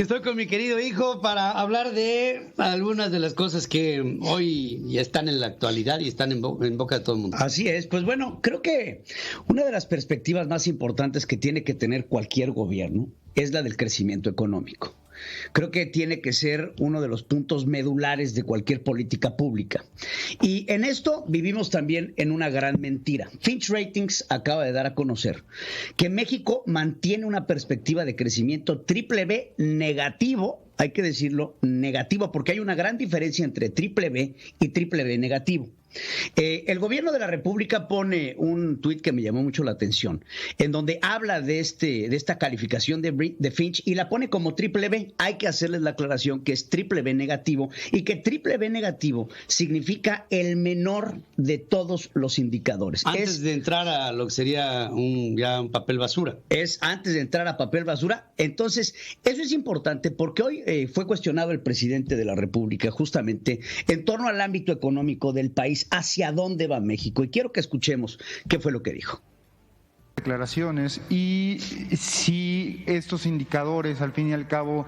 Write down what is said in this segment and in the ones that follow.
Estoy con mi querido hijo para hablar de algunas de las cosas que hoy ya están en la actualidad y están en boca de todo el mundo. Así es, pues bueno, creo que una de las perspectivas más importantes que tiene que tener cualquier gobierno es la del crecimiento económico. Creo que tiene que ser uno de los puntos medulares de cualquier política pública. Y en esto vivimos también en una gran mentira. Fitch Ratings acaba de dar a conocer que México mantiene una perspectiva de crecimiento BBB negativo. Hay que decirlo, negativo, porque hay una gran diferencia entre BBB y BBB negativo. El gobierno de la República pone un tuit que me llamó mucho la atención, en donde habla de esta calificación de Fitch y la pone como BBB. Hay que hacerles la aclaración que es BBB negativo y que BBB negativo significa el menor de todos los indicadores. Antes de entrar a lo que sería ya un papel basura. Es antes de entrar a papel basura. Entonces, eso es importante porque hoy fue cuestionado el presidente de la República justamente en torno al ámbito económico del país, hacia dónde va México. Y quiero que escuchemos qué fue lo que dijo. Declaraciones y si estos indicadores al fin y al cabo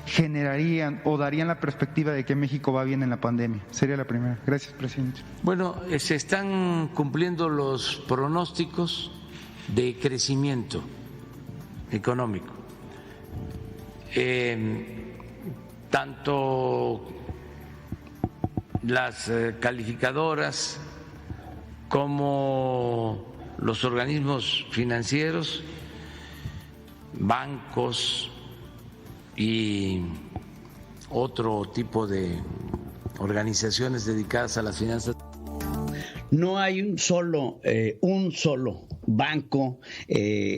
generarían o darían la perspectiva de que México va bien en la pandemia. Sería la primera. Gracias, presidente. Bueno, se están cumpliendo los pronósticos de crecimiento económico. Tanto las calificadoras como los organismos financieros, bancos y otro tipo de organizaciones dedicadas a las finanzas. No hay un solo banco,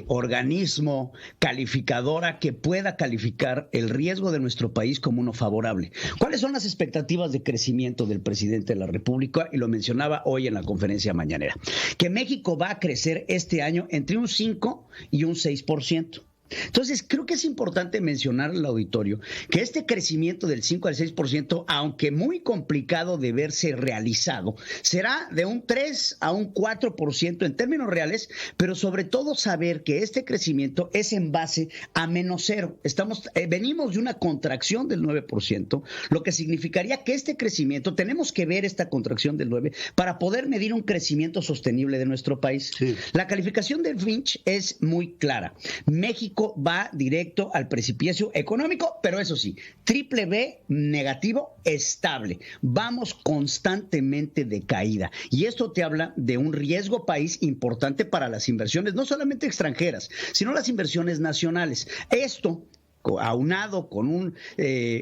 organismo, calificadora que pueda calificar el riesgo de nuestro país como uno favorable. ¿Cuáles son las expectativas de crecimiento del presidente de la República? Y lo mencionaba hoy en la conferencia mañanera, que México va a crecer este año entre un 5 y un 6%. Entonces, creo que es importante mencionar al auditorio que este crecimiento del 5 al 6%, aunque muy complicado de verse realizado, será de un 3 a un 4% en términos reales, pero sobre todo saber que este crecimiento es en base a menos cero. Venimos de una contracción del 9%, lo que significaría que este crecimiento, tenemos que ver esta contracción del 9% para poder medir un crecimiento sostenible de nuestro país. Sí. La calificación de Fitch es muy clara. México va directo al precipicio económico, pero eso sí, BBB negativo estable. Vamos constantemente de caída. Y esto te habla de un riesgo país importante para las inversiones, no solamente extranjeras, sino las inversiones nacionales. Esto, aunado con un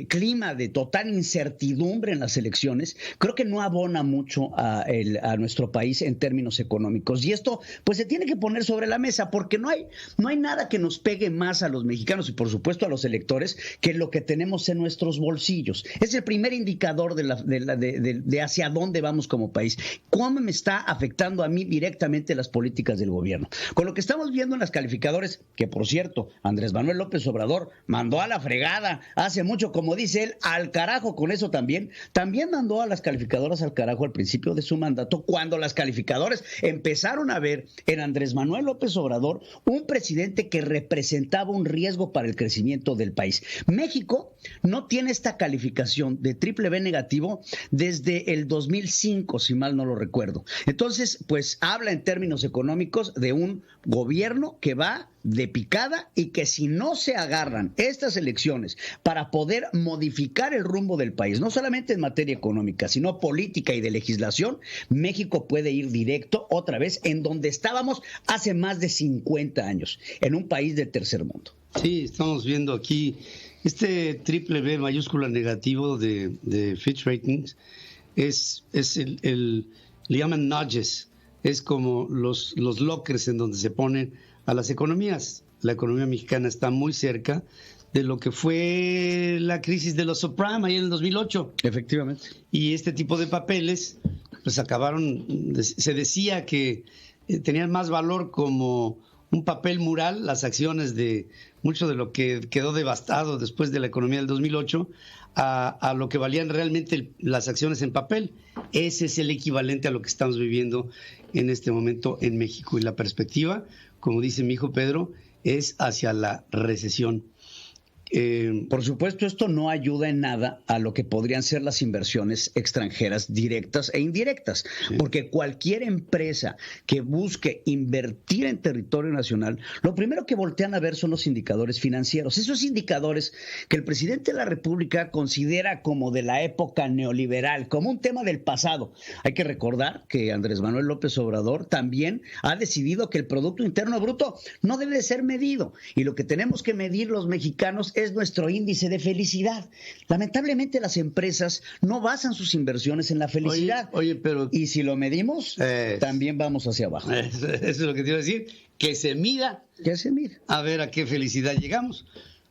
clima de total incertidumbre en las elecciones, creo que no abona mucho a nuestro país en términos económicos. Y esto pues se tiene que poner sobre la mesa porque no hay nada que nos pegue más a los mexicanos y por supuesto a los electores que lo que tenemos en nuestros bolsillos. Es el primer indicador de hacia dónde vamos como país. ¿Cómo me está afectando a mí directamente las políticas del gobierno? Con lo que estamos viendo en las calificadores, que por cierto, Andrés Manuel López Obrador mandó a la fregada hace mucho, como dice él, al carajo con eso también mandó a las calificadoras al carajo al principio de su mandato, cuando las calificadoras empezaron a ver en Andrés Manuel López Obrador un presidente que representaba un riesgo para el crecimiento del país. México no tiene esta calificación de BBB negativo desde el 2005, si mal no lo recuerdo. Entonces, pues habla en términos económicos de un gobierno que va de picada y que si no se agarran estas elecciones para poder modificar el rumbo del país, no solamente en materia económica, sino política y de legislación, México puede ir directo otra vez en donde estábamos hace más de 50 años, en un país del tercer mundo. Sí, estamos viendo aquí este BBB mayúscula negativo de Fitch Ratings, le llaman nudges, es como los lockers en donde se ponen a las economías. La economía mexicana está muy cerca de lo que fue la crisis de los subprime ahí en el 2008. Efectivamente. Y este tipo de papeles, pues se decía que tenían más valor como un papel mural, las acciones de mucho de lo que quedó devastado después de la economía del 2008, a lo que valían realmente las acciones en papel. Ese es el equivalente a lo que estamos viviendo en este momento en México. Y la perspectiva, como dice mi hijo Pedro, es hacia la recesión. Por supuesto, esto no ayuda en nada a lo que podrían ser las inversiones extranjeras directas e indirectas, porque cualquier empresa que busque invertir en territorio nacional, lo primero que voltean a ver son los indicadores financieros. Esos indicadores que el presidente de la República considera como de la época neoliberal, como un tema del pasado. Hay que recordar que Andrés Manuel López Obrador también ha decidido que el Producto Interno Bruto no debe de ser medido, y lo que tenemos que medir los mexicanos es nuestro índice de felicidad. Lamentablemente las empresas no basan sus inversiones en la felicidad. Pero y si lo medimos, también vamos hacia abajo. Eso es lo que te iba a decir, que se mida. Que se mida. A ver a qué felicidad llegamos,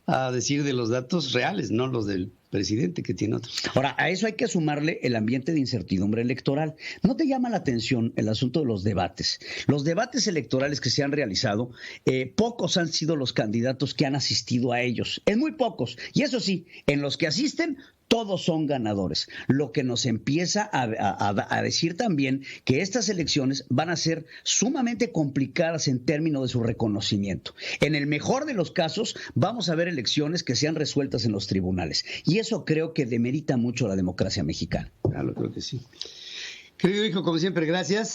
a decir de los datos reales, no los del presidente, que tiene otros. Ahora, a eso hay que sumarle el ambiente de incertidumbre electoral. ¿No te llama la atención el asunto de los debates? Los debates electorales que se han realizado, pocos han sido los candidatos que han asistido a ellos. En muy pocos. Y eso sí, en los que asisten, todos son ganadores. Lo que nos empieza a decir también que estas elecciones van a ser sumamente complicadas en términos de su reconocimiento. En el mejor de los casos, vamos a ver elecciones que sean resueltas en los tribunales. Y eso creo que demerita mucho la democracia mexicana. Claro, creo que sí. Querido hijo, como siempre, gracias.